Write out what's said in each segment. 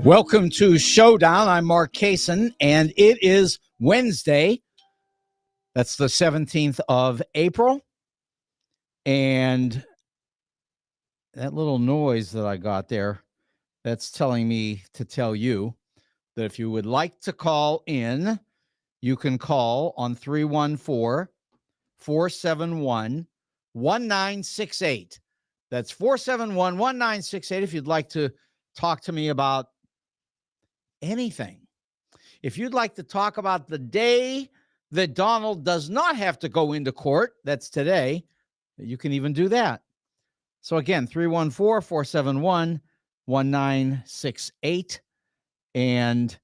Welcome to Showdown. I'm Mark Kaysen, and it is Wednesday. That's the 17th of April. And that little noise that I got there, that's telling me to tell you that if you would like to call in, you can call on 314-471-1968. That's 471-1968 if you'd like to talk to me about anything. If you'd like to talk about the day that Donald does not have to go into court, that's today, you can even do that. So again, 314-471-1968. And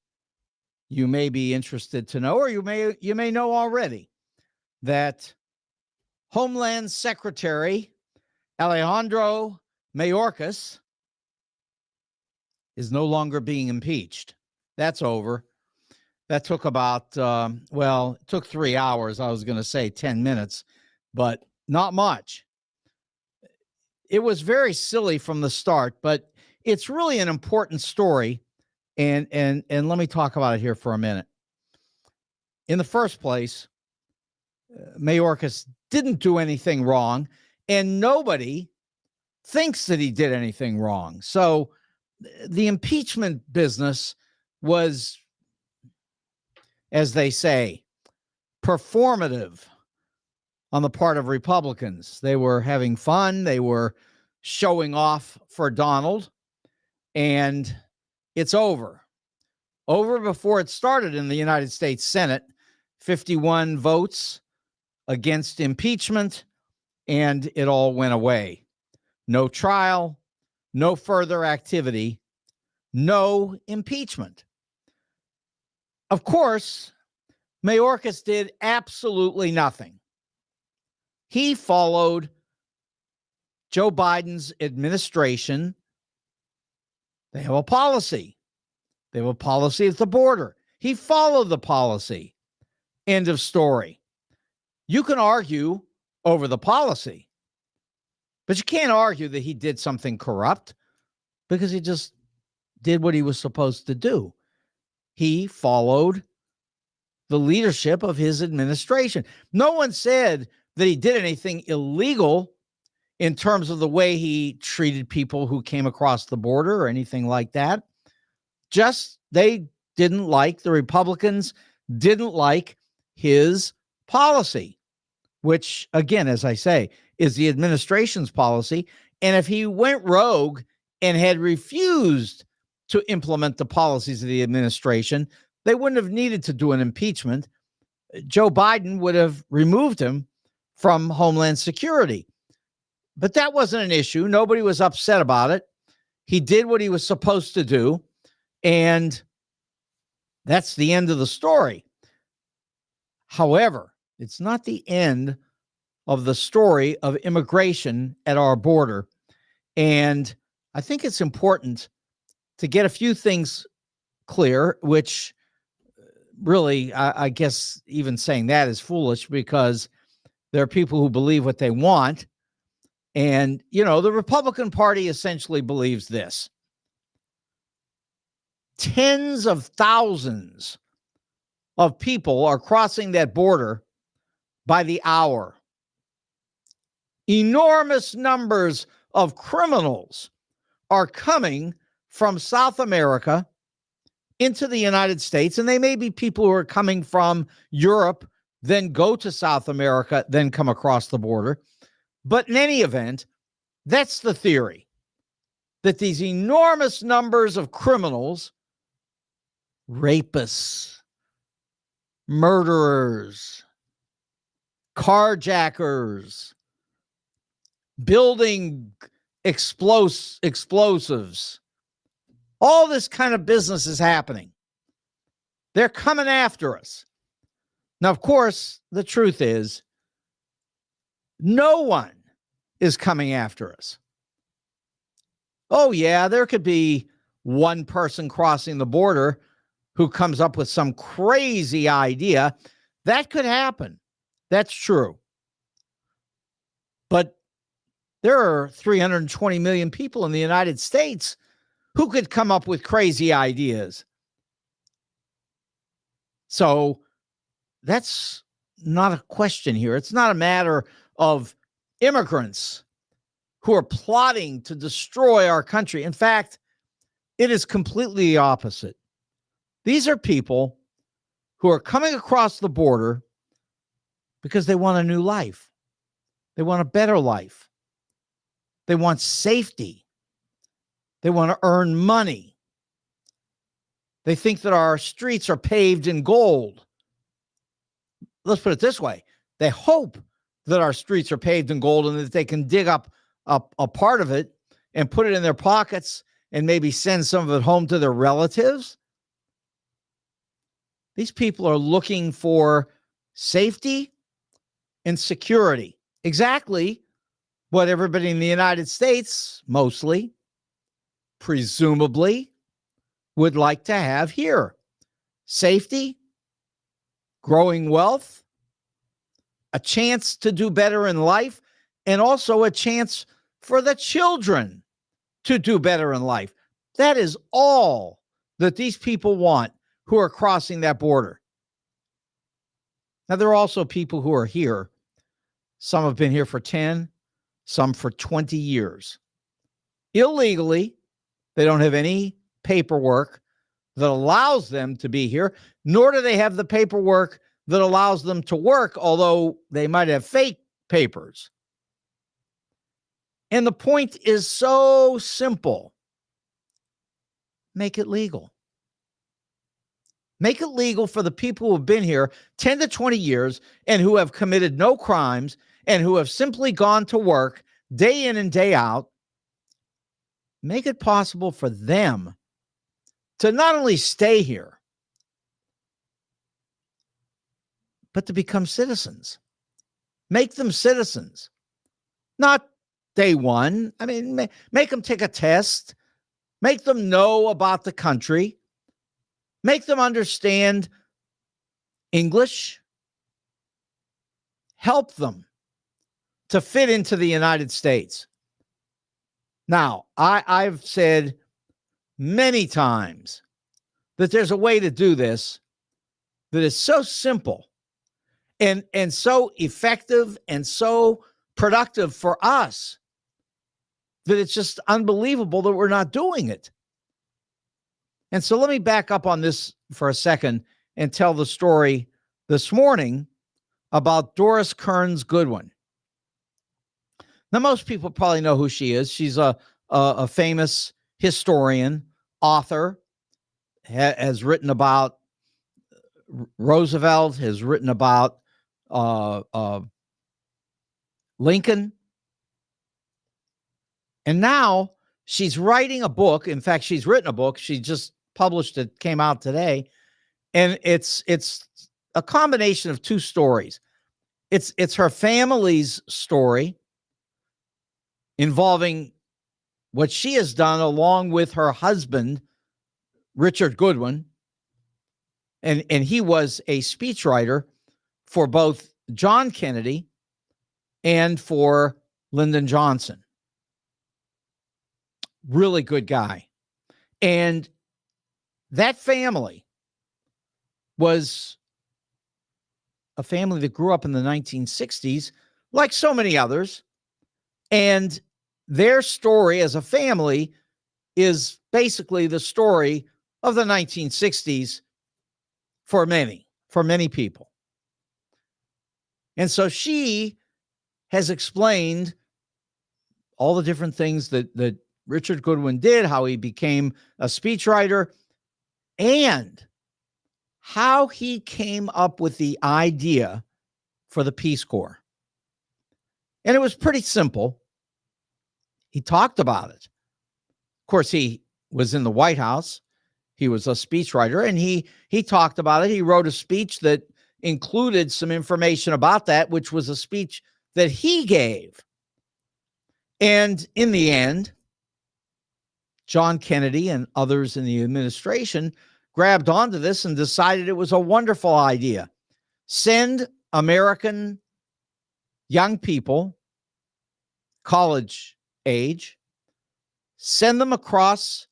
you may be interested to know, or you may know already, that Homeland Secretary Alejandro Mayorkas is no longer being impeached. That's over. That took about, it took 3 hours. I was going to say 10 minutes, but not much. It was very silly from the start, but it's really an important story. And let me talk about it here for a minute. In the first place, Mayorkas didn't do anything wrong, and nobody thinks that he did anything wrong. So the impeachment business was, as they say, performative on the part of Republicans. They were having fun. They were showing off for Donald, and it's over. Over before it started in the United States Senate. 51 votes against impeachment, and it all went away. No trial, no further activity, no impeachment. Of course, Mayorkas did absolutely nothing. He followed Joe Biden's administration. They have a policy. They have a policy at the border. He followed the policy. End of story. You can argue over the policy, but you can't argue that he did something corrupt because he just did what he was supposed to do. He followed the leadership of his administration. No one said that he did anything illegal in terms of the way he treated people who came across the border or anything like that. Just they didn't like, the Republicans didn't like his policy, which, again, as I say, is the administration's policy. And if he went rogue and had refused to implement the policies of the administration, they wouldn't have needed to do an impeachment. Joe Biden would have removed him from Homeland Security. But that wasn't an issue. Nobody was upset about it. He did what he was supposed to do, and that's the end of the story. However, it's not the end of the story of immigration at our border. And I think it's important to get a few things clear, which really, I guess even saying that is foolish because there are people who believe what they want. And, you know, the Republican Party essentially believes this. Tens of thousands of people are crossing that border by the hour. Enormous numbers of criminals are coming from South America into the United States, and they may be people who are coming from Europe, then go to South America, then come across the border. But in any event, that's the theory, that these enormous numbers of criminals, rapists, murderers, carjackers, building explosives, all this kind of business is happening. They're coming after us. Now, of course, the truth is, no one is coming after us. Oh, yeah, there could be one person crossing the border who comes up with some crazy idea. That could happen. That's true. But there are 320 million people in the United States who could come up with crazy ideas. So that's not a question here. It's not a matter of immigrants who are plotting to destroy our country. In fact, it is completely the opposite. These are people who are coming across the border because they want a new life. They want a better life. They want safety. They want to earn money. They think that our streets are paved in gold. Let's put it this way. They hope that our streets are paved in gold and that they can dig up a part of it and put it in their pockets and maybe send some of it home to their relatives. These people are looking for safety and security. Exactly what everybody in the United States, mostly, presumably, would like to have here. Safety, growing wealth, a chance to do better in life, and also a chance for the children to do better in life. That is all that these people want who are crossing that border. Now, there are also people who are here. Some have been here for 10, some for 20 years. Illegally, they don't have any paperwork that allows them to be here, nor do they have the paperwork that allows them to work, although they might have fake papers. And the point is so simple. Make it legal. Make it legal for the people who have been here 10 to 20 years and who have committed no crimes and who have simply gone to work day in and day out. Make it possible for them to not only stay here, but to become citizens. Make them citizens. Not day one. I mean, make them take a test. Make them know about the country. Make them understand English. Help them to fit into the United States. Now, I've said many times that there's a way to do this that is so simple and so effective and so productive for us that it's just unbelievable that we're not doing it. And so let me back up on this for a second and tell the story this morning about Doris Kearns Goodwin. Now, most people probably know who she is. She's a famous historian, author, has written about Roosevelt, has written about Lincoln. And now she's writing a book. In fact, she's written a book. She just published it, came out today. And it's a combination of two stories. It's her family's story involving what she has done along with her husband, Richard Goodwin. And he was a speechwriter for both John Kennedy and for Lyndon Johnson. Really good guy. And that family was a family that grew up in the 1960s, like so many others. And their story as a family is basically the story of the 1960s for many people. And so she has explained all the different things that Richard Goodwin did, how he became a speechwriter, and how he came up with the idea for the Peace Corps. And it was pretty simple. He talked about it. Of course, he was in the White House. He was a speechwriter, and he talked about it. He wrote a speech that included some information about that, which was a speech that he gave. And in the end, John Kennedy and others in the administration grabbed onto this and decided it was a wonderful idea. Send American young people, college age, send them across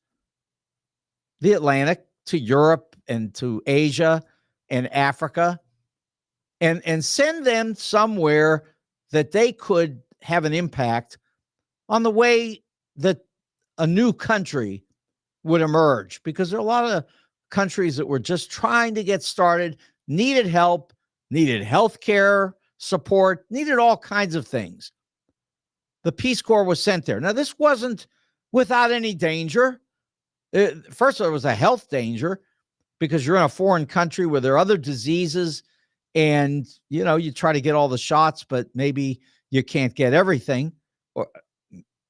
the Atlantic to Europe and to Asia and Africa, and send them somewhere that they could have an impact on the way that a new country would emerge, because there are a lot of countries that were just trying to get started, needed help, needed healthcare support, needed all kinds of things. The Peace Corps was sent there. Now, this wasn't without any danger. First, there was a health danger because you're in a foreign country where there are other diseases, and you try to get all the shots, but maybe you can't get everything, or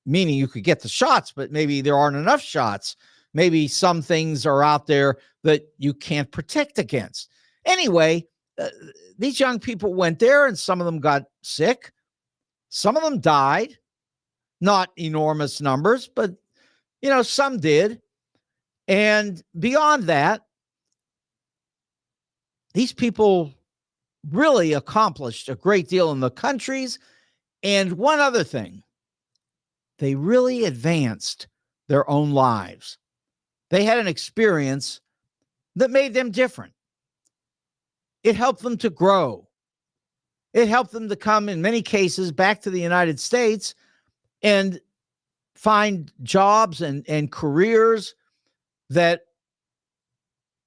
meaning you could get the shots, but maybe there aren't enough shots. Maybe some things are out there that you can't protect against. Anyway, these young people went there, and some of them got sick. Some of them died, not enormous numbers, but some did. And beyond that, these people really accomplished a great deal in the countries. And one other thing, they really advanced their own lives. They had an experience that made them different. It helped them to grow. It helped them to come, in many cases, back to the United States and find jobs and careers that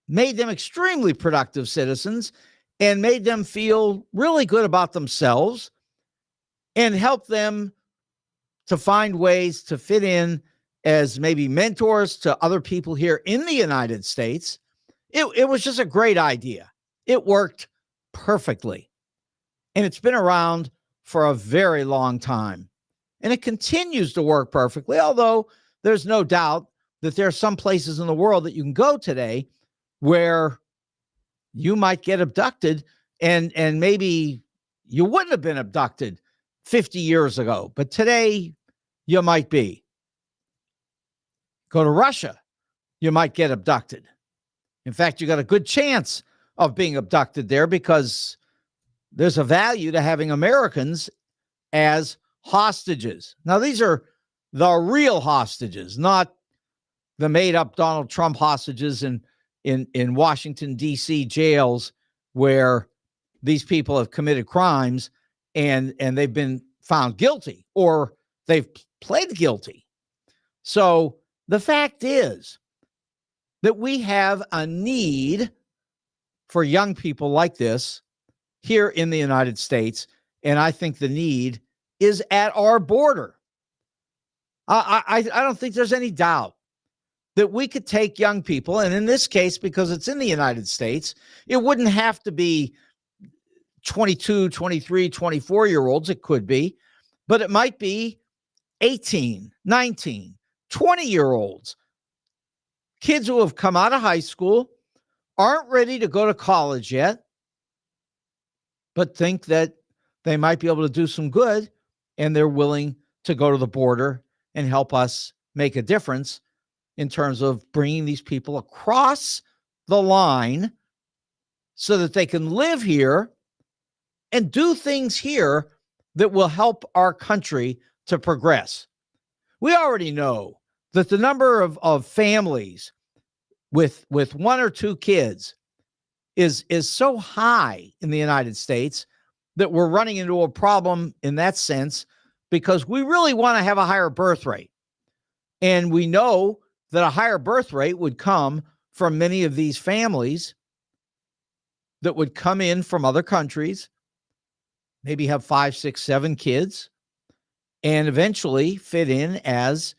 made them extremely productive citizens and made them feel really good about themselves and helped them to find ways to fit in as maybe mentors to other people here in the United States. It was just a great idea. It worked perfectly. And it's been around for a very long time. And it continues to work perfectly, although there's no doubt that there are some places in the world that you can go today where you might get abducted, and maybe you wouldn't have been abducted 50 years ago, but today you might be. Go to Russia, you might get abducted. In fact, you got a good chance of being abducted there because there's a value to having Americans as hostages. Now, these are the real hostages, not the made-up Donald Trump hostages in Washington, D.C. jails where these people have committed crimes and they've been found guilty or they've pled guilty. So the fact is that we have a need for young people like this here in the United States, and I think the need is at our border. I don't think there's any doubt that we could take young people, and in this case, because it's in the United States, it wouldn't have to be 22, 23, 24-year-olds. It could be, but it might be 18, 19, 20-year-olds, kids who have come out of high school, aren't ready to go to college yet, but think that they might be able to do some good, and they're willing to go to the border and help us make a difference in terms of bringing these people across the line so that they can live here and do things here that will help our country to progress. We already know that the number of families with one or two kids is so high in the United States that we're running into a problem in that sense because we really want to have a higher birth rate. And we know that a higher birth rate would come from many of these families that would come in from other countries, maybe have 5, 6, 7 kids, and eventually fit in as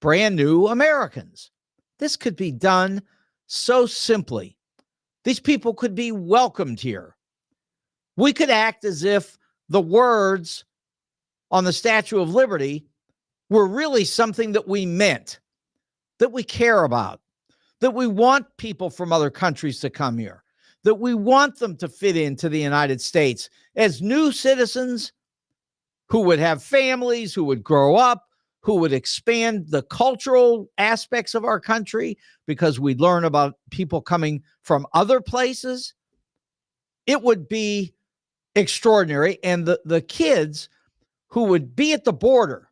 brand new Americans. This could be done so simply. These people could be welcomed here. We could act as if the words on the Statue of Liberty were really something that we meant, that we care about, that we want people from other countries to come here, that we want them to fit into the United States as new citizens who would have families, who would grow up, who would expand the cultural aspects of our country because we'd learn about people coming from other places. It would be extraordinary. And the kids who would be at the border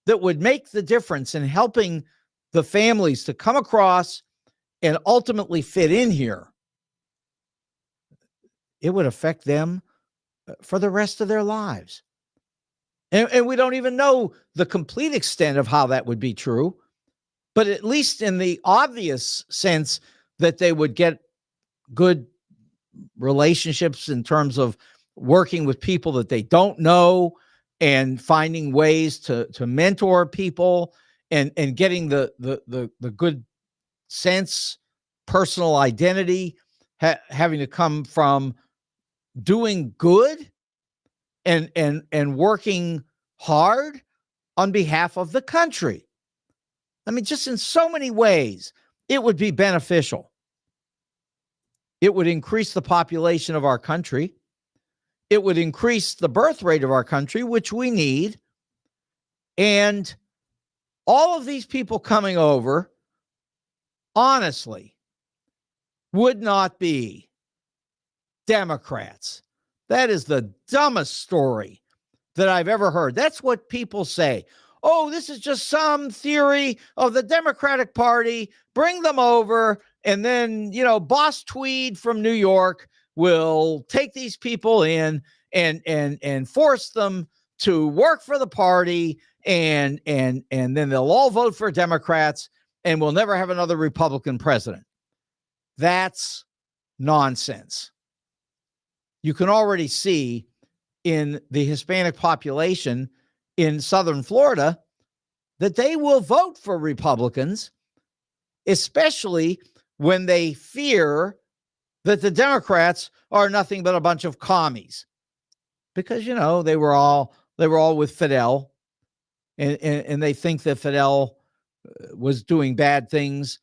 that would make the difference in helping the families to come across and ultimately fit in here, it would affect them for the rest of their lives. And we don't even know the complete extent of how that would be true, but at least in the obvious sense that they would get good relationships in terms of working with people that they don't know and finding ways to mentor people and getting the good sense, personal identity, having to come from doing good and working hard on behalf of the country. I mean, just in so many ways, it would be beneficial. It would increase the population of our country. It would increase the birth rate of our country, which we need. And all of these people coming over, honestly, would not be Democrats. That is the dumbest story that I've ever heard. That's what people say. Oh, this is just some theory of the Democratic Party. Bring them over. And then, Boss Tweed from New York will take these people in and force them to work for the party. And then they'll all vote for Democrats and we'll never have another Republican president. That's nonsense. You can already see in the Hispanic population in Southern Florida that they will vote for Republicans, especially when they fear that the Democrats are nothing but a bunch of commies. Because, they were all with Fidel and they think that Fidel was doing bad things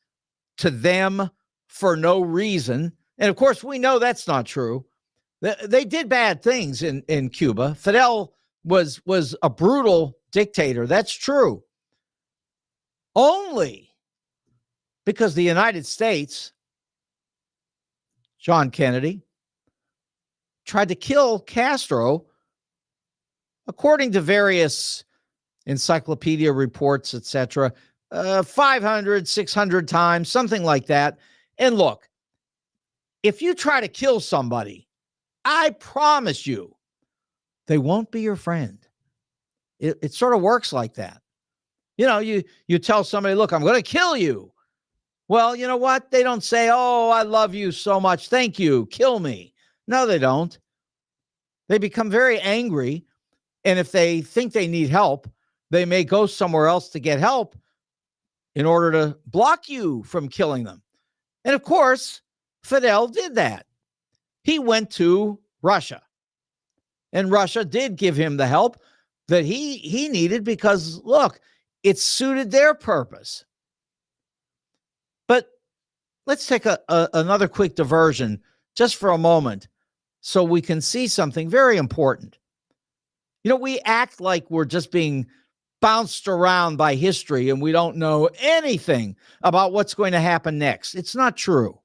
to them for no reason. And of course, we know that's not true. They did bad things in Cuba. Fidel was a brutal dictator. That's true. Only because the United States, John Kennedy, tried to kill Castro, according to various encyclopedia reports, etc., 500, 600 times, something like that. And look, if you try to kill somebody, I promise you, they won't be your friend. It sort of works like that. You tell somebody, look, I'm going to kill you. Well, you know what? They don't say, oh, I love you so much. Thank you. Kill me. No, they don't. They become very angry. And if they think they need help, they may go somewhere else to get help in order to block you from killing them. And of course, Fidel did that. He went to Russia. And Russia did give him the help that he needed because, look, it suited their purpose. But let's take another quick diversion just for a moment so we can see something very important. We act like we're just being bounced around by history and we don't know anything about what's going to happen next. It's not true.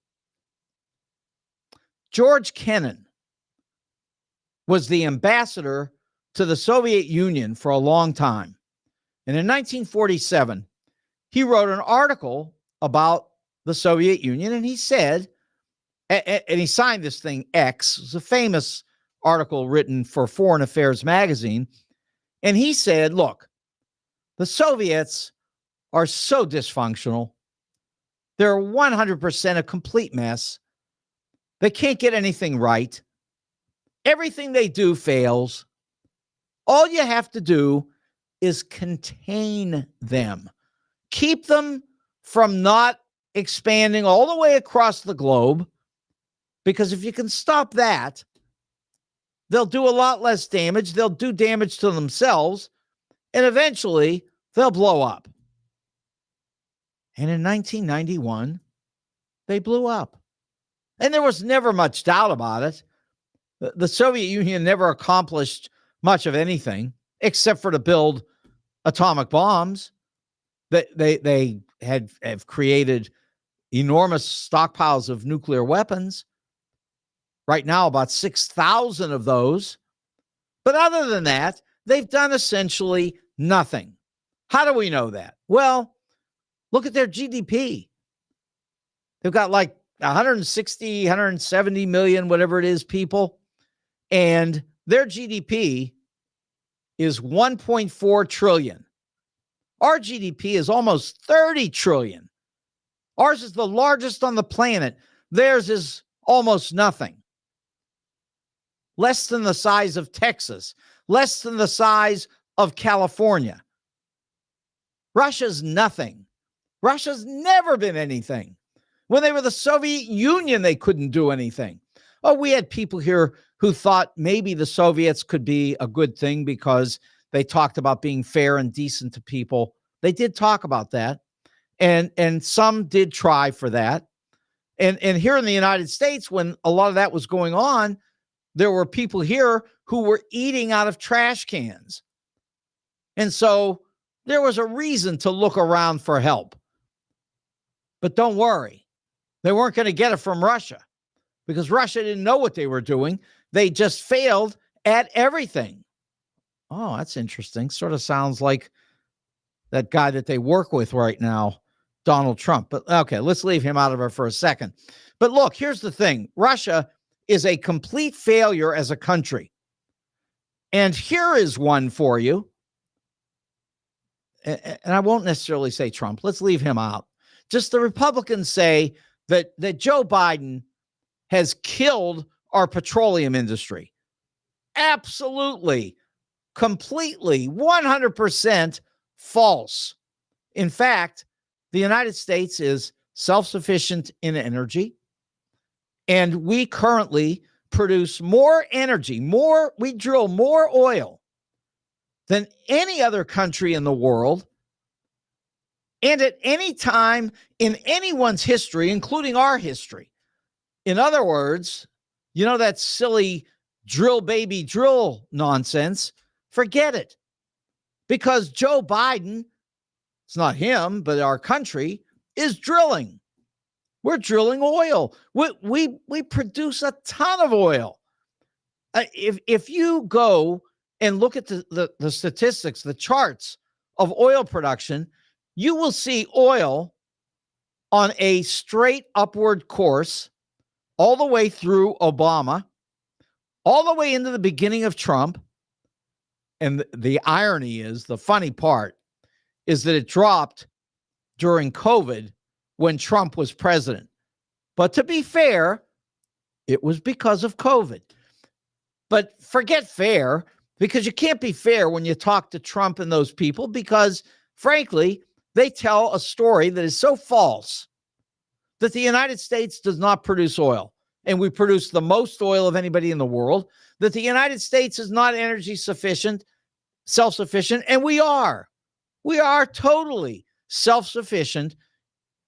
George Kennan was the ambassador to the Soviet Union for a long time. And in 1947, he wrote an article about the Soviet Union, and he said, and he signed this thing X. It's a famous article written for Foreign Affairs magazine. And he said, look, the Soviets are so dysfunctional. They're 100% a complete mess. They can't get anything right. Everything they do fails. All you have to do is contain them. Keep them from not expanding all the way across the globe, because if you can stop that, they'll do a lot less damage. They'll do damage to themselves, and eventually they'll blow up. And in 1991, they blew up. And there was never much doubt about it. The Soviet Union never accomplished much of anything except for to build atomic bombs. They have created enormous stockpiles of nuclear weapons. Right now, about 6,000 of those. But other than that, they've done essentially nothing. How do we know that? Well, look at their GDP. They've got like 160, 170 million, whatever it is, people. And their GDP is 1.4 trillion. Our GDP is almost 30 trillion. Ours is the largest on the planet. Theirs is almost nothing. Less than the size of Texas, less than the size of California. Russia's nothing. Russia's never been anything. When they were the Soviet Union, they couldn't do anything. Oh, we had people here who thought maybe the Soviets could be a good thing because they talked about being fair and decent to people. They did talk about that. And some did try for that. And here in the United States, when a lot of that was going on, there were people here who were eating out of trash cans. And so there was a reason to look around for help. But don't worry, they weren't going to get it from Russia because Russia didn't know what they were doing. They just failed at everything. Oh, that's interesting. Sort of sounds like that guy that they work with right now, Donald Trump. But okay, let's leave him out of it for a second. But look, here's the thing. Russia is a complete failure as a country. And here is one for you. And I won't necessarily say Trump. Let's leave him out. Just the Republicans say that Joe Biden has killed our petroleum industry. Absolutely, completely, 100% false. In fact, the United States is self-sufficient in energy, and we currently produce more energy, we drill more oil than any other country in the world. And at any time in anyone's history, including our history. In other words, you know that silly drill baby drill nonsense? Forget it. Because Joe Biden, it's not him, but our country is drilling. We're drilling oil. We produce a ton of oil. If you go and look at the statistics, the charts of oil production, you will see oil on a straight upward course all the way through Obama, all the way into the beginning of Trump. And the irony is, the funny part is that it dropped during COVID when Trump was president. But to be fair, it was because of COVID. But forget fair, because you can't be fair when you talk to Trump and those people, because frankly, they tell a story that is so false that the United States does not produce oil, and we produce the most oil of anybody in the world, that the United States is not energy sufficient, self-sufficient, and we are. We are totally self-sufficient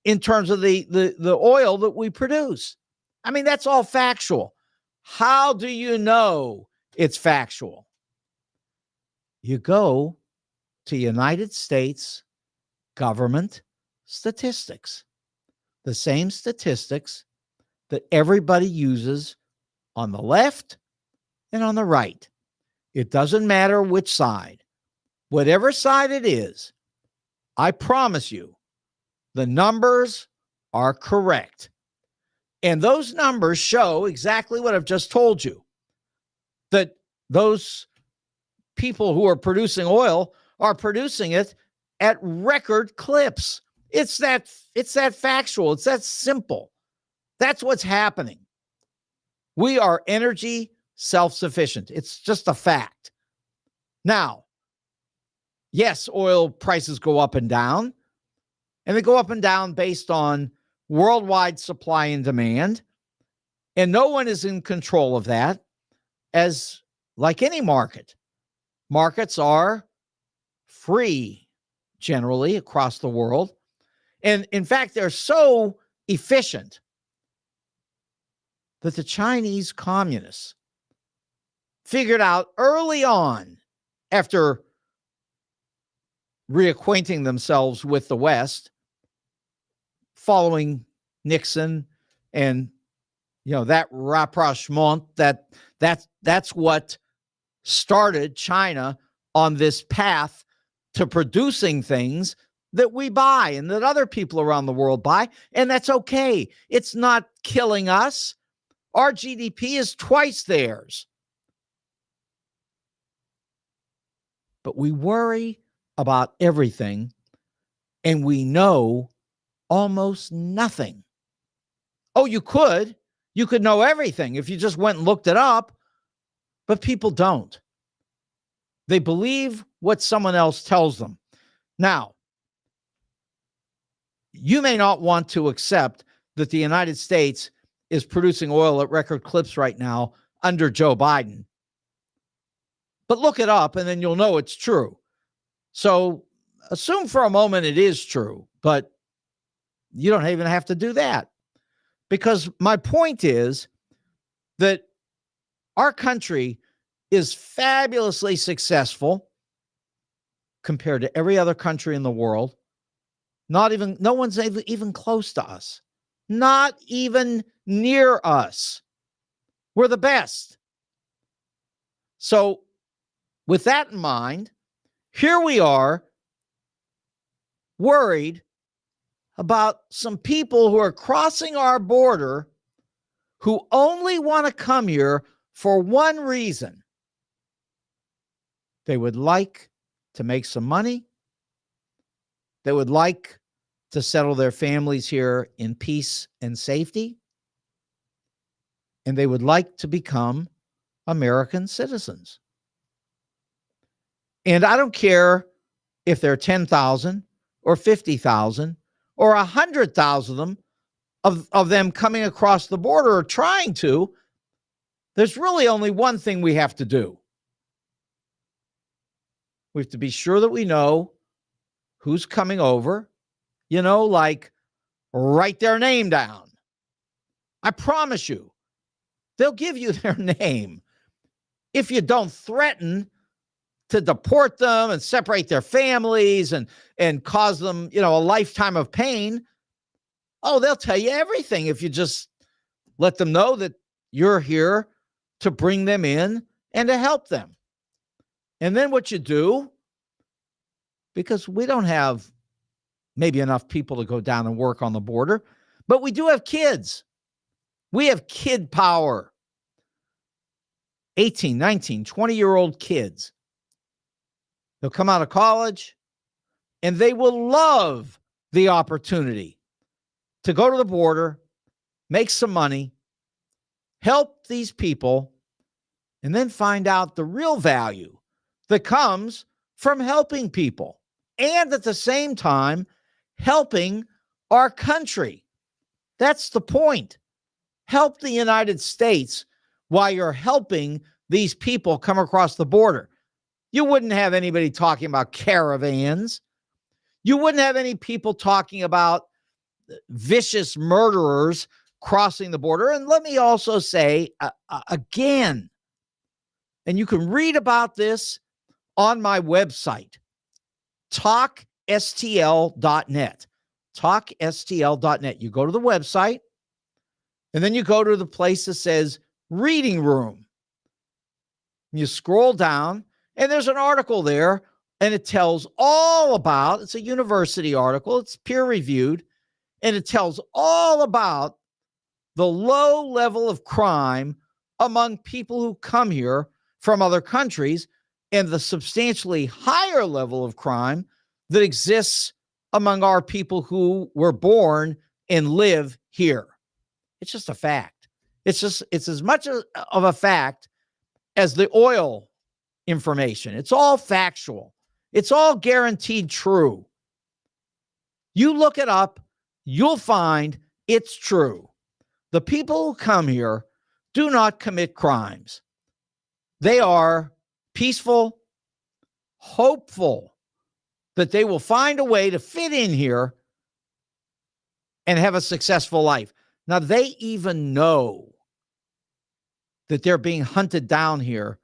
in terms of the oil that we produce. I mean, that's all factual. How do you know it's factual? You go to United States government statistics, the same statistics that everybody uses on the left and on the right. It doesn't matter which side, whatever side it is, I promise you, the numbers are correct. And those numbers show exactly what I've just told you, that those people who are producing oil are producing it at record clips. It's that factual. It's that simple. That's what's happening. We are energy self-sufficient. It's just a fact. Now, yes, oil prices go up and down, and they go up and down based on worldwide supply and demand, and no one is in control of that, as like any market. Markets are free generally across the world. And in fact, they're so efficient that the Chinese communists figured out early on, after reacquainting themselves with the West, following Nixon and, that rapprochement, that's what started China on this path to producing things that we buy and that other people around the world buy, and that's okay. It's not killing us. Our GDP is twice theirs. But we worry about everything, and we know almost nothing. Oh, you could. You could know everything if you just went and looked it up, but people don't. They believe what someone else tells them. Now, you may not want to accept that the United States is producing oil at record clips right now under Joe Biden. But look it up and then you'll know it's true. So assume for a moment it is true, but you don't even have to do that. Because my point is that our country is fabulously successful compared to every other country in the world. No one's even close to us. Not even near us. We're the best. So with that in mind, here we are worried about some people who are crossing our border who only want to come here for one reason. They would like to make some money. They would like to settle their families here in peace and safety. And they would like to become American citizens. And I don't care if there are 10,000 or 50,000 or 100,000 of them coming across the border or trying to. There's really only one thing we have to do. We have to be sure that we know who's coming over, like write their name down. I promise you, they'll give you their name. If you don't threaten to deport them and separate their families and cause them, a lifetime of pain, they'll tell you everything if you just let them know that you're here to bring them in and to help them. And then what you do, because we don't have maybe enough people to go down and work on the border, but we do have kids. We have kid power. 18, 19, 20-year-old kids. They'll come out of college and they will love the opportunity to go to the border, make some money, help these people, and then find out the real value that comes from helping people and at the same time helping our country. That's the point. Help the United States while you're helping these people come across the border. You wouldn't have anybody talking about caravans. You wouldn't have any people talking about vicious murderers crossing the border. And let me also say again, and you can read about this on my website, talkstl.net. Talkstl.net. You go to the website, and then you go to the place that says reading room. You scroll down, and there's an article there, and it tells all about, it's a university article, it's peer-reviewed, and it tells all about the low level of crime among people who come here from other countries and the substantially higher level of crime that exists among our people who were born and live here. It's just a fact. It's as much of a fact as the oil information. It's all factual. It's all guaranteed true. You look it up, you'll find it's true. The people who come here do not commit crimes. They are peaceful, hopeful that they will find a way to fit in here and have a successful life. Now, they even know that they're being hunted down here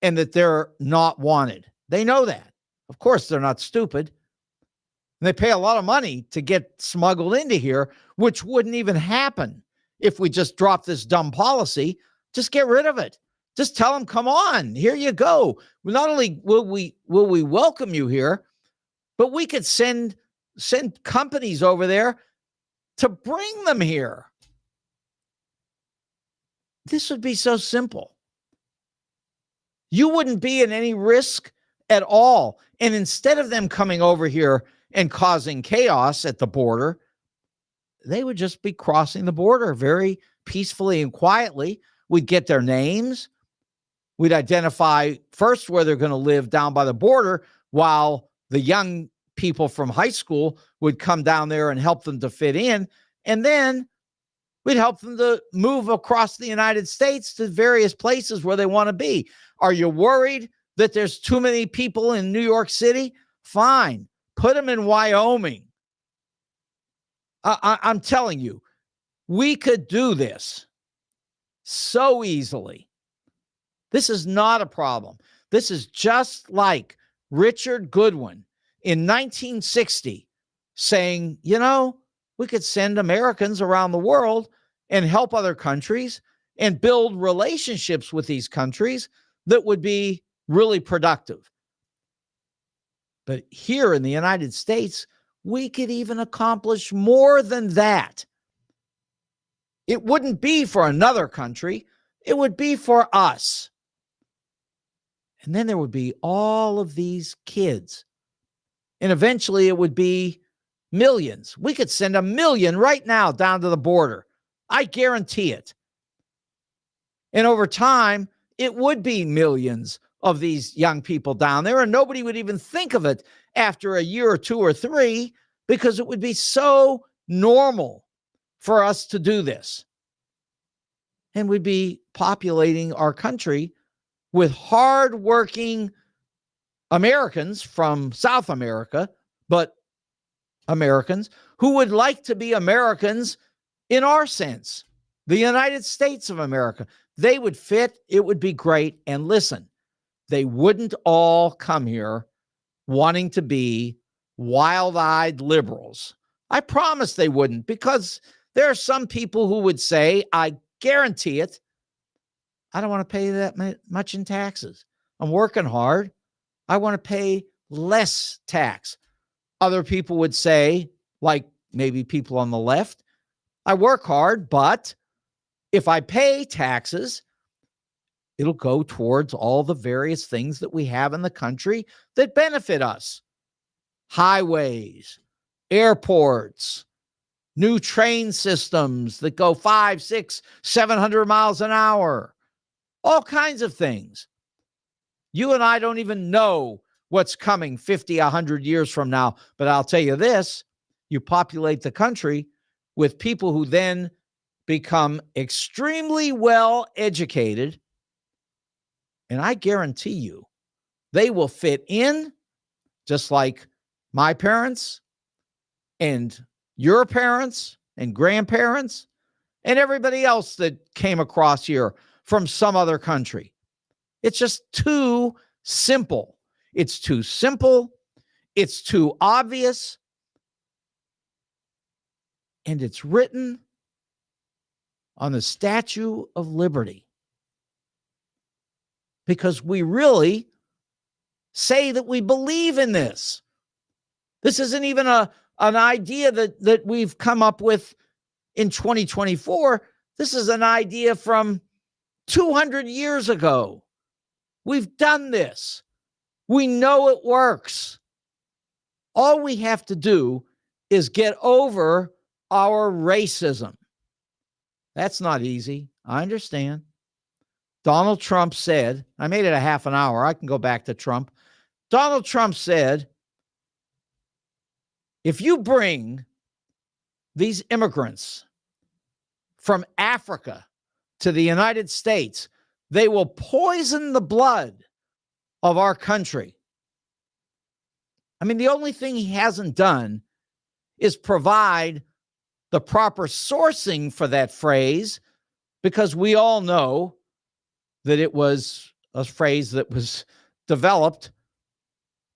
and that they're not wanted. They know that. Of course, they're not stupid. And they pay a lot of money to get smuggled into here, which wouldn't even happen if we just dropped this dumb policy. Just get rid of it. Just tell them, come on, here you go. Not only will we welcome you here, but we could send send companies over there to bring them here. This would be so simple. You wouldn't be in any risk at all. And instead of them coming over here and causing chaos at the border, they would just be crossing the border very peacefully and quietly. We'd get their names. We'd identify first where they're going to live down by the border, while the young people from high school would come down there and help them to fit in. And then we'd help them to move across the United States to various places where they want to be. Are you worried that there's too many people in New York City? Fine. Put them in Wyoming. I'm telling you, we could do this so easily. This is not a problem. This is just like Richard Goodwin in 1960 saying, you know, we could send Americans around the world and help other countries and build relationships with these countries that would be really productive. But here in the United States, we could even accomplish more than that. It wouldn't be for another country. It would be for us. And then there would be all of these kids. And eventually it would be millions. We could send 1 million right now down to the border. I guarantee it. And over time, it would be millions of these young people down there, and nobody would even think of it after a year or 2 or 3, because it would be so normal for us to do this. And we'd be populating our country with hardworking Americans from South America, but Americans who would like to be Americans in our sense, the United States of America. They would fit. It would be great. And listen, they wouldn't all come here wanting to be wild-eyed liberals. I promise they wouldn't, because there are some people who would say, I guarantee it, I don't want to pay that much in taxes. I'm working hard. I want to pay less tax. Other people would say, like maybe people on the left, I work hard, but if I pay taxes, it'll go towards all the various things that we have in the country that benefit us. Highways, airports, new train systems that go 500, 600, 700 miles an hour, all kinds of things. You and I don't even know what's coming 50, 100 years from now. But I'll tell you this, you populate the country with people who then become extremely well educated, and I guarantee you, they will fit in just like my parents and your parents and grandparents and everybody else that came across here from some other country. It's just too simple. It's too simple. It's too obvious. And it's written on the Statue of Liberty, because we really say that we believe in this. This isn't even an idea that we've come up with in 2024. This is an idea from 200 years ago. We've done this. We know it works. All we have to do is get over our racism. That's not easy. I understand. Donald Trump said, I made it a half an hour. I can go back to Trump. Donald Trump said, if you bring these immigrants from Africa to the United States, they will poison the blood of our country. I mean, the only thing he hasn't done is provide the proper sourcing for that phrase, because we all know that it was a phrase that was developed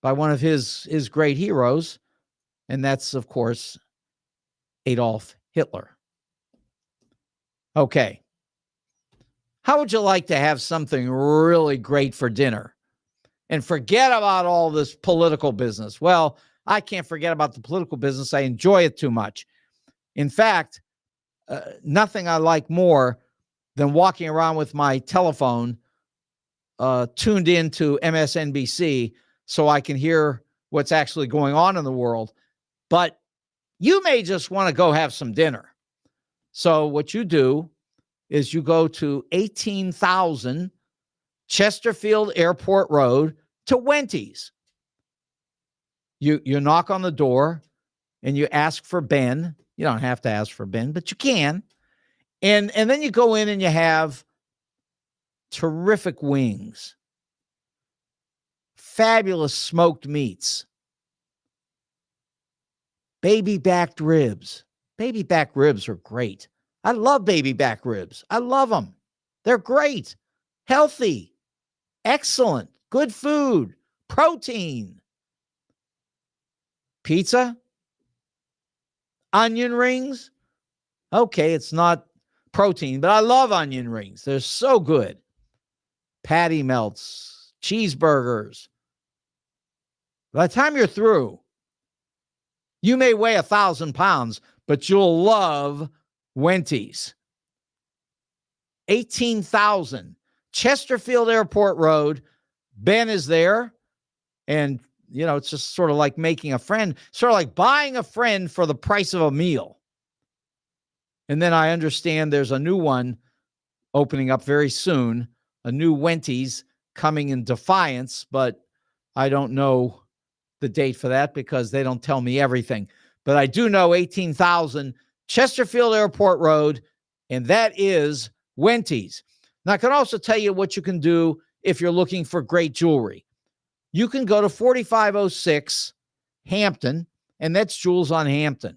by one of his great heroes, and that's, of course, Adolf Hitler. Okay. How would you like to have something really great for dinner and forget about all this political business? Well, I can't forget about the political business. I enjoy it too much. In fact, nothing I like more than walking around with my telephone tuned into MSNBC so I can hear what's actually going on in the world. But you may just want to go have some dinner. So what you do is you go to 18,000 Chesterfield Airport Road to Wenty's. You knock on the door and you ask for Ben. You don't have to ask for Ben, but you can. And then you go in and you have terrific wings, fabulous smoked meats, baby back ribs. Baby back ribs are great. I love baby back ribs. I love them. They're great, healthy, excellent, good food, protein. Pizza, onion rings. Okay, it's not protein, but I love onion rings. They're so good. Patty melts, cheeseburgers. By the time you're through, you may weigh 1,000 pounds, but you'll love Wenty's. 18,000 Chesterfield Airport Road. Ben is there. And, it's just sort of like making a friend, sort of like buying a friend for the price of a meal. And then I understand there's a new one opening up very soon, a new Wenty's coming in Defiance, but I don't know the date for that because they don't tell me everything. But I do know 18,000 Chesterfield Airport Road, and that is Wenty's. Now, I can also tell you what you can do if you're looking for great jewelry. You can go to 4506 Hampton, and that's Jewels on Hampton.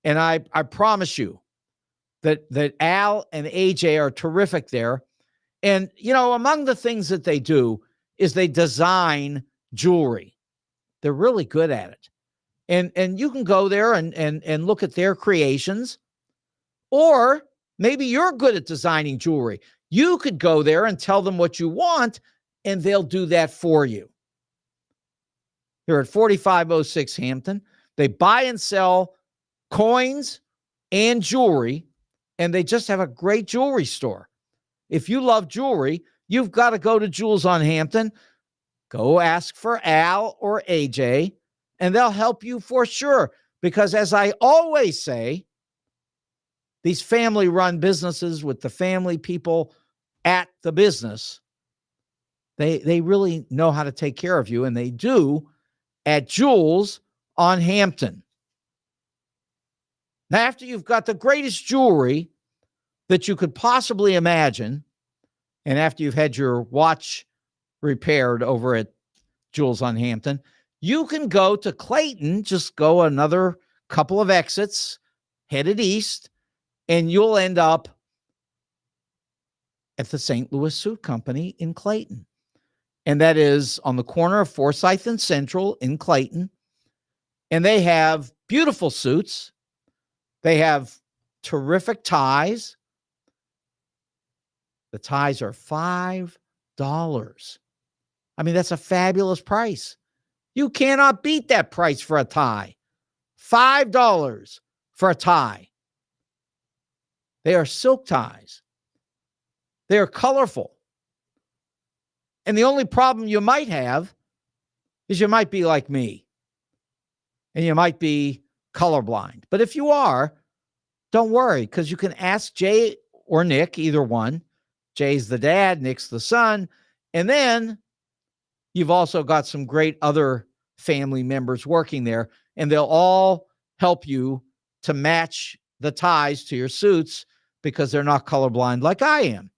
And I promise you that Al and AJ are terrific there. And, among the things that they do is they design jewelry. They're really good at it. And you can go there and look at their creations. Or maybe you're good at designing jewelry. You could go there and tell them what you want, and they'll do that for you. They're at 4506 Hampton. They buy and sell coins and jewelry, and they just have a great jewelry store. If you love jewelry, you've got to go to Jewels on Hampton. Go ask for Al or AJ, and they'll help you for sure. Because as I always say, these family-run businesses with the family people at the business, they really know how to take care of you, and they do at Jewels on Hampton. Now, after you've got the greatest jewelry that you could possibly imagine, and after you've had your watch repaired over at Jewels on Hampton, you can go to Clayton, just go another couple of exits, headed east, and you'll end up at the St. Louis Suit Company in Clayton. And that is on the corner of Forsyth and Central in Clayton. And they have beautiful suits. They have terrific ties. The ties are $5. I mean, that's a fabulous price. You cannot beat that price for a tie. $5 for a tie. They are silk ties. They are colorful. And the only problem you might have is you might be like me. And you might be colorblind. But if you are, don't worry, because you can ask Jay or Nick, either one. Jay's the dad, Nick's the son. And then you've also got some great other family members working there, and they'll all help you to match the ties to your suits because they're not colorblind like I am.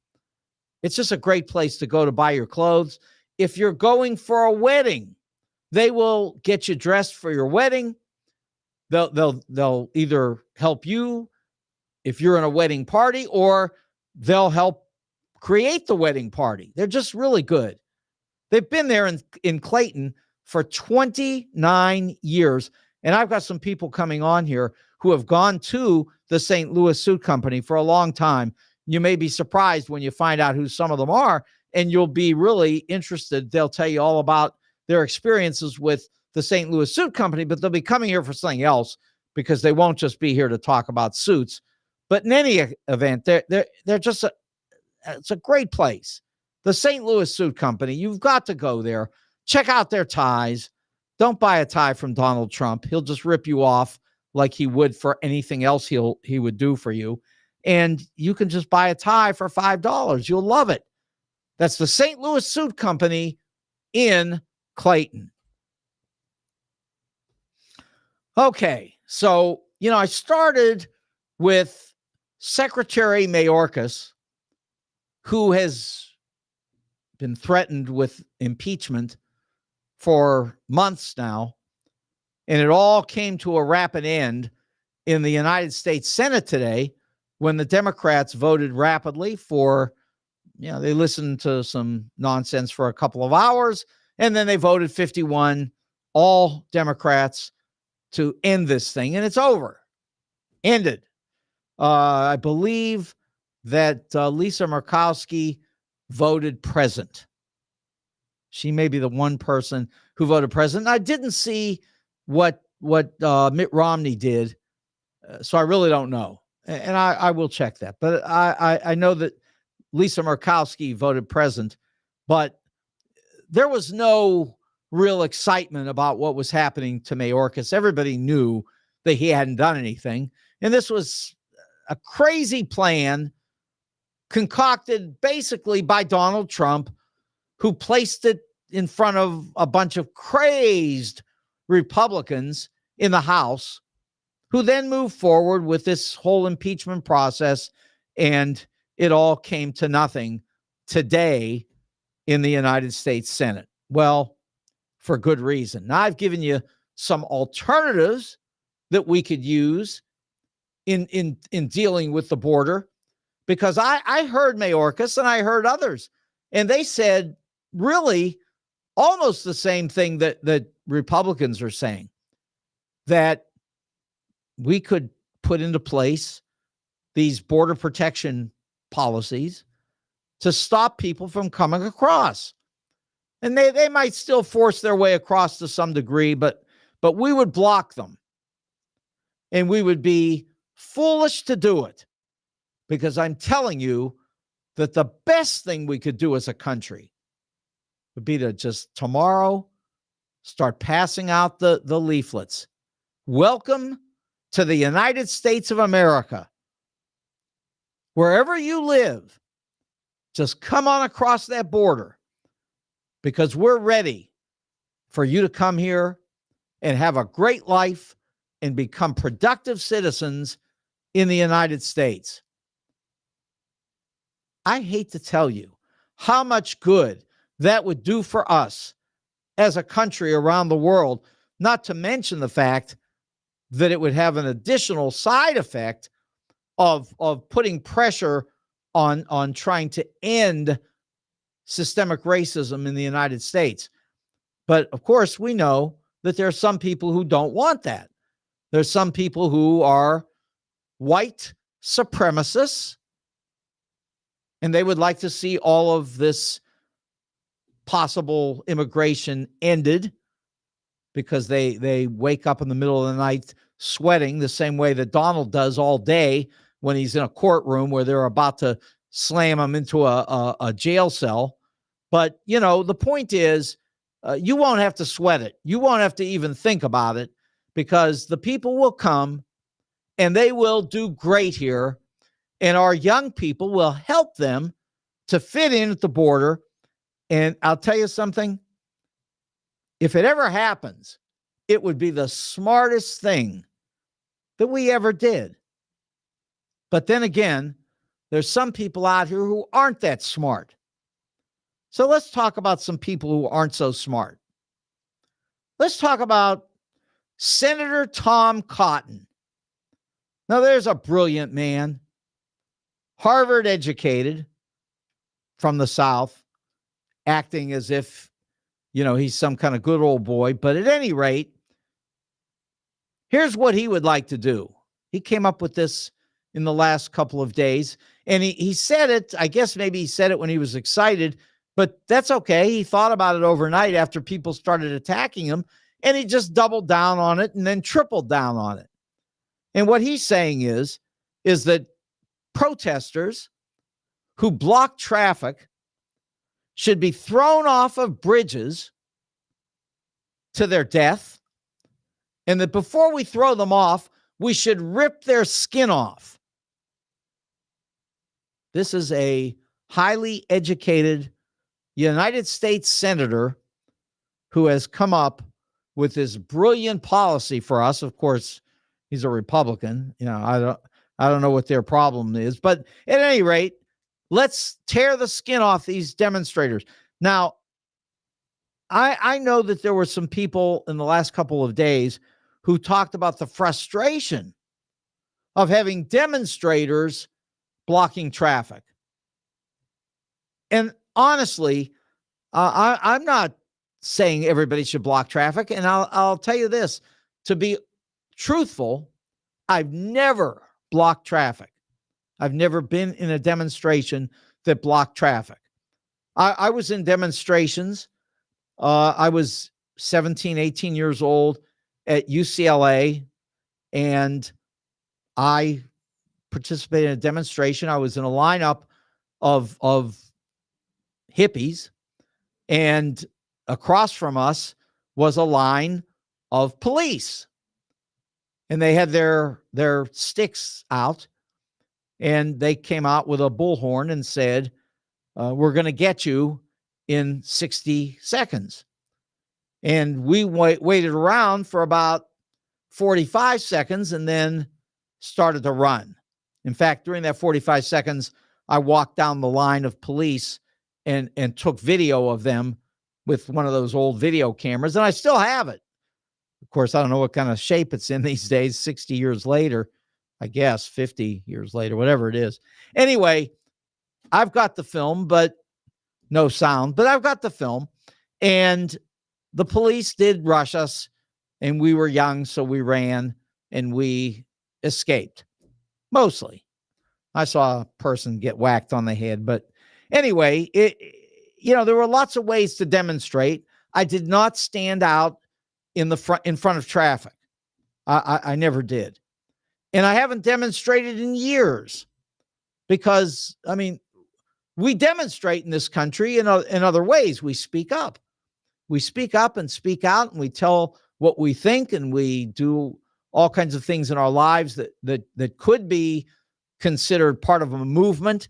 It's just a great place to go to buy your clothes. If you're going for a wedding, they will get you dressed for your wedding. They'll either help you if you're in a wedding party, or they'll help create the wedding party. They're just really good. They've been there in Clayton for 29 years. And I've got some people coming on here who have gone to the St. Louis Suit Company for a long time. You may be surprised when you find out who some of them are, and you'll be really interested. They'll tell you all about their experiences with the St. Louis Suit Company, but they'll be coming here for something else because they won't just be here to talk about suits. But in any event, they're just it's a great place. The St. Louis Suit Company, you've got to go there. Check out their ties. Don't buy a tie from Donald Trump. He'll just rip you off like he would for anything else he would do for you. And you can just buy a tie for $5. You'll love it. That's the St. Louis Suit Company in Clayton. Okay, so, I started with Secretary Mayorkas, who has been threatened with impeachment for months now, and it all came to a rapid end in the United States Senate today when the Democrats voted rapidly for, they listened to some nonsense for a couple of hours, and then they voted 51, all Democrats, to end this thing, and it's over. Ended. I believe that Lisa Murkowski voted present. She may be the one person who voted present. I didn't see what Mitt Romney did, so I really don't know. And I will check that. But I know that Lisa Murkowski voted present, but there was no real excitement about what was happening to Mayorkas. Everybody knew that he hadn't done anything. And this was a crazy plan concocted basically by Donald Trump, who placed it in front of a bunch of crazed Republicans in the House, who then moved forward with this whole impeachment process, and it all came to nothing today in the United States Senate. Well, for good reason. Now, I've given you some alternatives that we could use in dealing with the border, because I heard Mayorkas and I heard others, and they said really almost the same thing that Republicans are saying, that we could put into place these border protection policies to stop people from coming across. And they might still force their way across to some degree, but we would block them. And we would be foolish to do it, because I'm telling you that the best thing we could do as a country would be to just tomorrow start passing out the leaflets. Welcome to the United States of America. Wherever you live, just come on across that border, because we're ready for you to come here and have a great life and become productive citizens in the United States. I hate to tell you how much good that would do for us as a country around the world, not to mention the fact that it would have an additional side effect of putting pressure on trying to end systemic racism in the United States. But of course, we know that there are some people who don't want that. There's some people who are white supremacists, and they would like to see all of this possible immigration ended, because they wake up in the middle of the night sweating the same way that Donald does all day when he's in a courtroom where they're about to slam him into a jail cell. But, the point is, you won't have to sweat it. You won't have to even think about it, because the people will come and they will do great here. And our young people will help them to fit in at the border. And I'll tell you something, if it ever happens, it would be the smartest thing that we ever did. But then again, there's some people out here who aren't that smart. So let's talk about some people who aren't so smart. Let's talk about Senator Tom Cotton. Now, there's a brilliant man, Harvard educated, from the South, acting as if, he's some kind of good old boy. But at any rate, here's what he would like to do. He came up with this in the last couple of days, and he said it, I guess maybe he said it when he was excited, but that's okay. He thought about it overnight after people started attacking him, And he just doubled down on it and then tripled down on it. And what he's saying is that protesters who block traffic should be thrown off of bridges to their death, and that before we throw them off, we should rip their skin off. This is a highly educated United States senator who has come up with this brilliant policy for us. Of course, he's a Republican. I don't know what their problem is, but at any rate, let's tear the skin off these demonstrators. Now, I know that there were some people in the last couple of days who talked about the frustration of having demonstrators blocking traffic. And honestly, I'm not saying everybody should block traffic. And I'll tell you this, to be truthful, I've never blocked traffic. I've never been in a demonstration that blocked traffic. I was in demonstrations. I was 17, 18 years old at UCLA, and I participated in a demonstration. I was in a lineup of hippies, and across from us was a line of police. And they had their sticks out, and they came out with a bullhorn and said, we're going to get you in 60 seconds. And we waited around for about 45 seconds and then started to run. In fact, during that 45 seconds, I walked down the line of police and took video of them with one of those old video cameras, and I still have it. Of course, I don't know what kind of shape it's in these days, 60 years later, I guess, 50 years later, whatever it is. Anyway, I've got the film, but no sound, but I've got the film. And the police did rush us, and we were young, so we ran and we escaped. Mostly. I saw a person get whacked on the head, but anyway, there were lots of ways to demonstrate. I did not stand out in front of traffic. I never did. And I haven't demonstrated in years because, we demonstrate in this country in other ways. We speak up. We speak up and speak out, and we tell what we think, and we do all kinds of things in our lives that could be considered part of a movement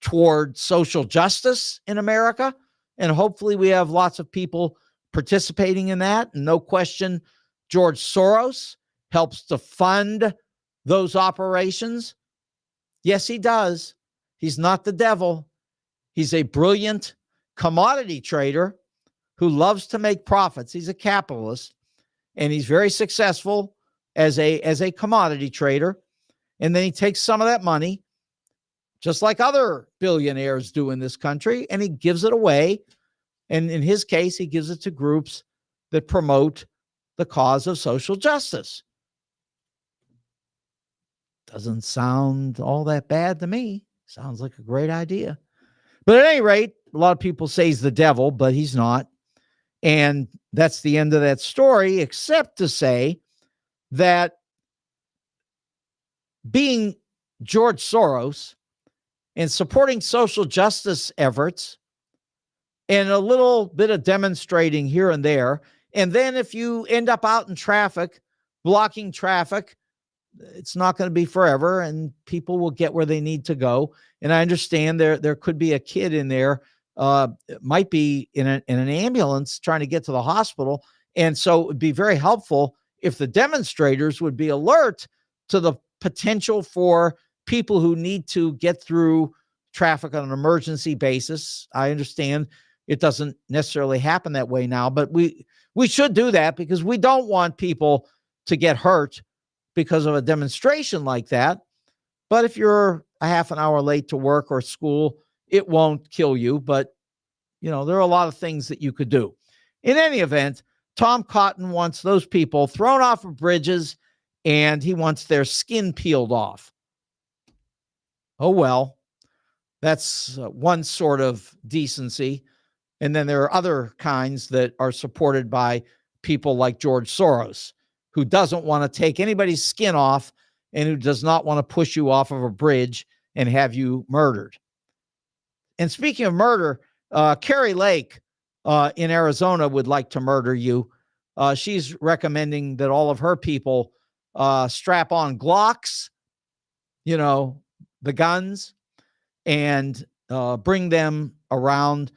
toward social justice in America. And hopefully we have lots of people participating in that. And no question, George Soros helps to fund those operations. Yes, he does. He's not the devil. He's a brilliant commodity trader who loves to make profits. He's a capitalist, and he's very successful as a commodity trader. And then he takes some of that money, just like other billionaires do in this country, and he gives it away. And in his case, he gives it to groups that promote the cause of social justice. Doesn't sound all that bad to me. Sounds like a great idea. But at any rate, a lot of people say he's the devil, but he's not. And that's the end of that story, except to say that being George Soros and supporting social justice efforts and a little bit of demonstrating here and there, and then if you end up out in traffic, blocking traffic, it's not going to be forever, and people will get where they need to go. And I understand there could be a kid in there, it might be in an ambulance trying to get to the hospital. And so it would be very helpful if the demonstrators would be alert to the potential for people who need to get through traffic on an emergency basis. I understand it doesn't necessarily happen that way now, but we should do that because we don't want people to get hurt because of a demonstration like that. But if you're a half an hour late to work or school, it won't kill you. But, there are a lot of things that you could do. In any event, Tom Cotton wants those people thrown off of bridges, and he wants their skin peeled off. Oh, well, that's one sort of decency. And then there are other kinds that are supported by people like George Soros, who doesn't want to take anybody's skin off and who does not want to push you off of a bridge and have you murdered. And speaking of murder, Carrie Lake in Arizona would like to murder you. She's recommending that all of her people strap on Glocks, the guns, and bring them around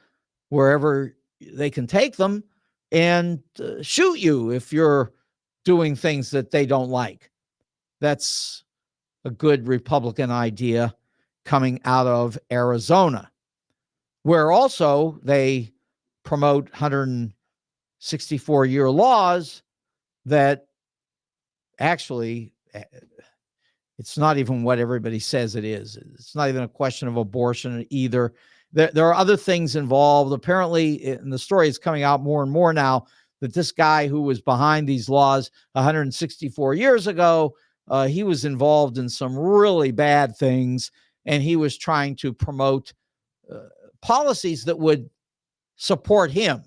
wherever they can take them and shoot you if you're doing things that they don't like. That's a good Republican idea coming out of Arizona, where also they promote 164-year laws that actually, it's not even what everybody says it is. It's not even a question of abortion either. There are other things involved. Apparently, and the story is coming out more and more now, that this guy who was behind these laws 164 years ago, he was involved in some really bad things, and he was trying to promote policies that would support him,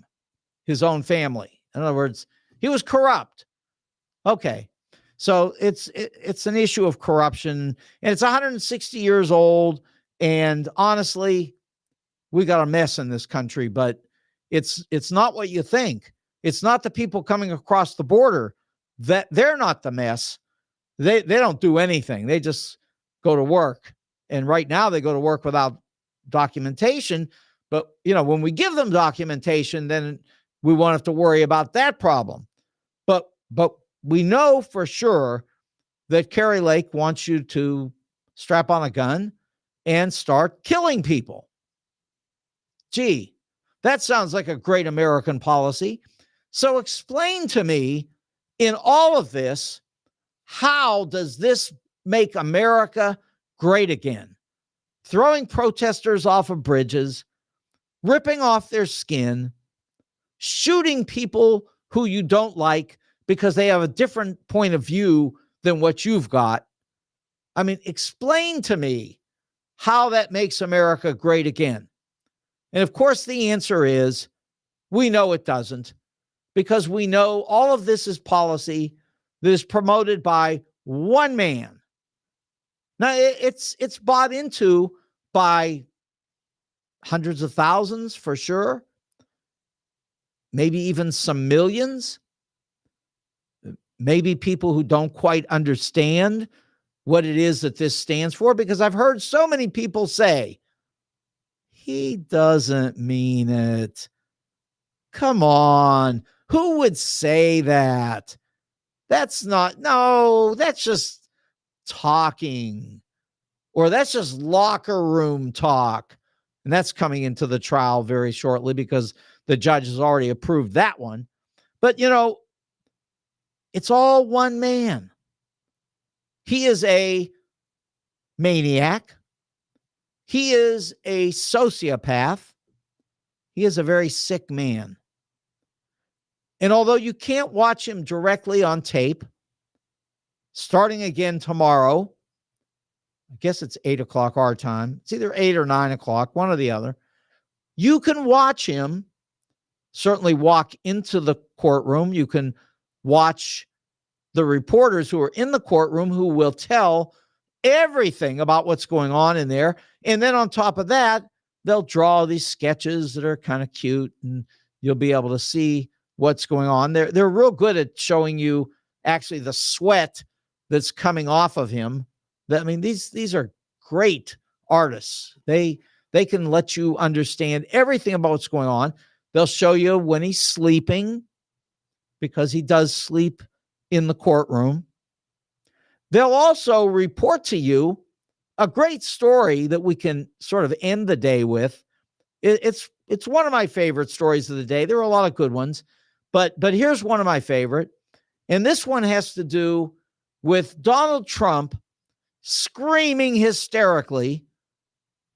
his own family. In other words, he was corrupt. Okay. So it's an issue of corruption, and it's 160 years old. And honestly, we got a mess in this country, but it's not what you think. It's not the people coming across the border that they're not the mess. They don't do anything. They just go to work. And right now they go to work without documentation. But, when we give them documentation, then we won't have to worry about that problem. But we know for sure that Carrie Lake wants you to strap on a gun and start killing people. Gee, that sounds like a great American policy. So explain to me, in all of this, how does this make America great again? Throwing protesters off of bridges, ripping off their skin, shooting people who you don't like because they have a different point of view than what you've got. I mean, explain to me how that makes America great again. And of course, the answer is we know it doesn't, because we know all of this is policy that is promoted by one man. Now, it's bought into by hundreds of thousands for sure, maybe even some millions, maybe people who don't quite understand what it is that this stands for, because I've heard so many people say, he doesn't mean it. Come on. Who would say that? That's just talking, or that's just locker room talk. And that's coming into the trial very shortly because the judge has already approved that one. But, it's all one man. He is a maniac. He is a sociopath. He is a very sick man. And although you can't watch him directly on tape, starting again tomorrow, I guess it's 8 o'clock our time. It's either 8 or 9 o'clock, one or the other. You can watch him, certainly walk into the courtroom. You can watch the reporters who are in the courtroom who will tell everything about what's going on in there. And then on top of that, they'll draw these sketches that are kind of cute, and you'll be able to see what's going on. They're real good at showing you actually the sweat that's coming off of him. These are great artists. They can let you understand everything about what's going on. They'll show you when he's sleeping, because he does sleep in the courtroom. They'll also report to you a great story that we can sort of end the day with. It's one of my favorite stories of the day. There are a lot of good ones, but here's one of my favorite. And this one has to do with Donald Trump screaming hysterically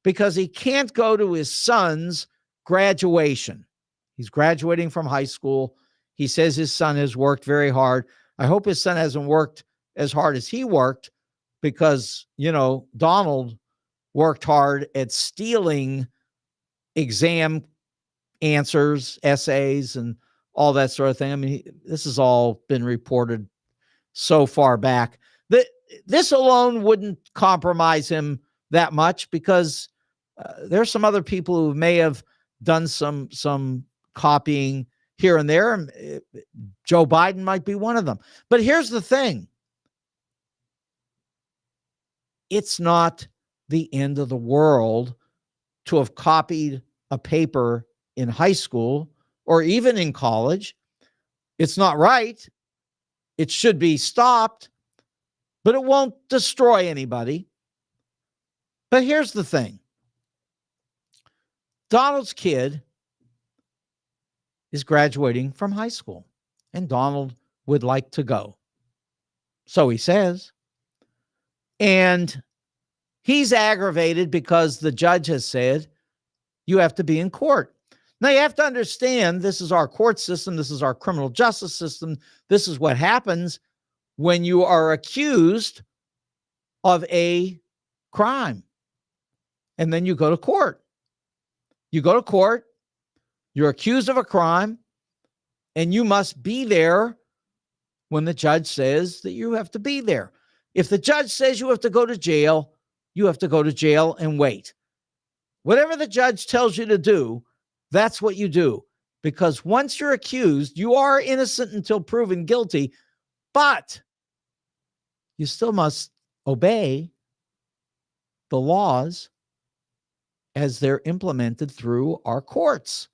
because he can't go to his son's graduation. He's graduating from high school. He says his son has worked very hard. I hope his son hasn't worked as hard as he worked, because, Donald worked hard at stealing exam answers, essays, and all that sort of thing. I mean, this has all been reported so far back that this alone wouldn't compromise him that much, because there's some other people who may have done some copying here and there. And Joe Biden might be one of them. But here's the thing. It's not the end of the world to have copied a paper in high school or even in college. It's not right. It should be stopped, but it won't destroy anybody. But here's the thing. Donald's kid is graduating from high school, and Donald would like to go. So he says. And he's aggravated because the judge has said, you have to be in court. Now, you have to understand, this is our court system. This is our criminal justice system. This is what happens when you are accused of a crime. And then you go to court. You go to court, you're accused of a crime, and you must be there when the judge says that you have to be there. If the judge says you have to go to jail, you have to go to jail and wait. Whatever the judge tells you to do, that's what you do. Because once you're accused, you are innocent until proven guilty, but you still must obey the laws as they're implemented through our courts.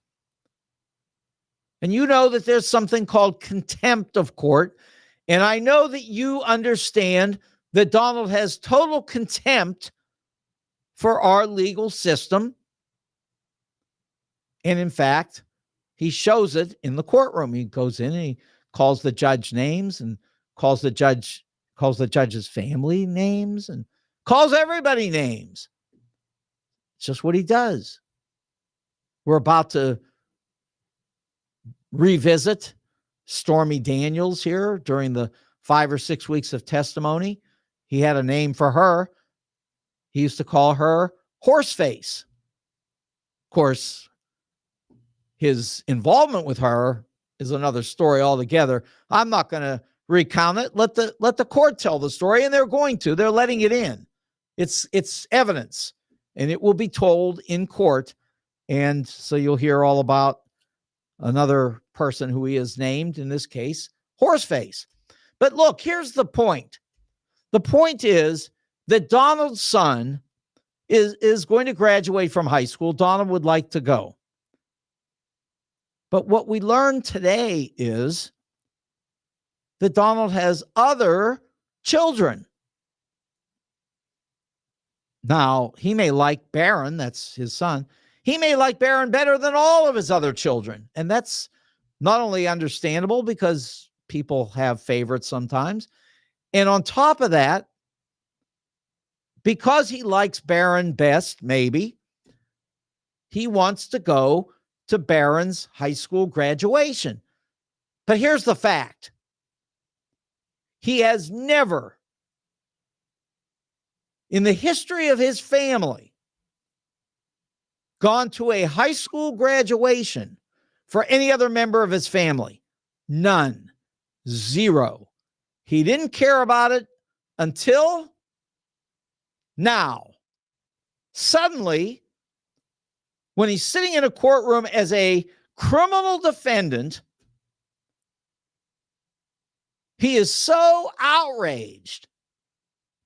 And you know that there's something called contempt of court. And I know that you understand that Donald has total contempt for our legal system. And in fact, he shows it in the courtroom. He goes in and he calls the judge names and calls the judge's family names and calls everybody names. It's just what he does. We're about to revisit Stormy Daniels here during the 5 or 6 weeks of testimony. He had a name for her. He used to call her Horseface. Of course, his involvement with her is another story altogether. I'm not going to recount it. Let the court tell the story, and they're going to. They're letting it in. It's evidence, and it will be told in court. And so you'll hear all about another person who he has named, in this case, Horseface. But look, here's the point. The point is that Donald's son is going to graduate from high school. Donald would like to go. But what we learned today is that Donald has other children. Now, he may like Barron, that's his son. He may like Barron better than all of his other children. And that's not only understandable, because people have favorites sometimes. And on top of that, because he likes Barron best, maybe, he wants to go to Barron's high school graduation. But here's the fact. He has never, in the history of his family, gone to a high school graduation for any other member of his family. None. Zero. He didn't care about it until now. Suddenly, when he's sitting in a courtroom as a criminal defendant, he is so outraged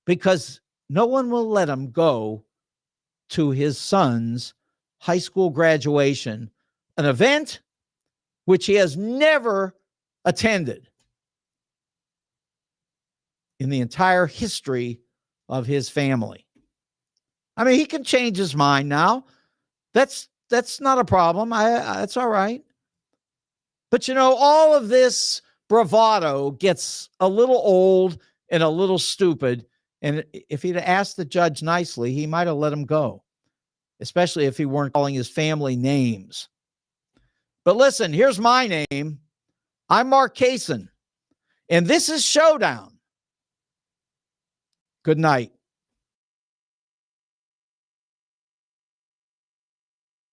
because no one will let him go to his son's high school graduation, an event which he has never attended in the entire history of his family. I mean, he can change his mind now. That's not a problem. It's all right. But, you know, all of this bravado gets a little old and a little stupid. And if he'd asked the judge nicely, he might have let him go, especially if he weren't calling his family names. But listen, here's my name. I'm Mark Kaysen, and this is Showdown. Good night.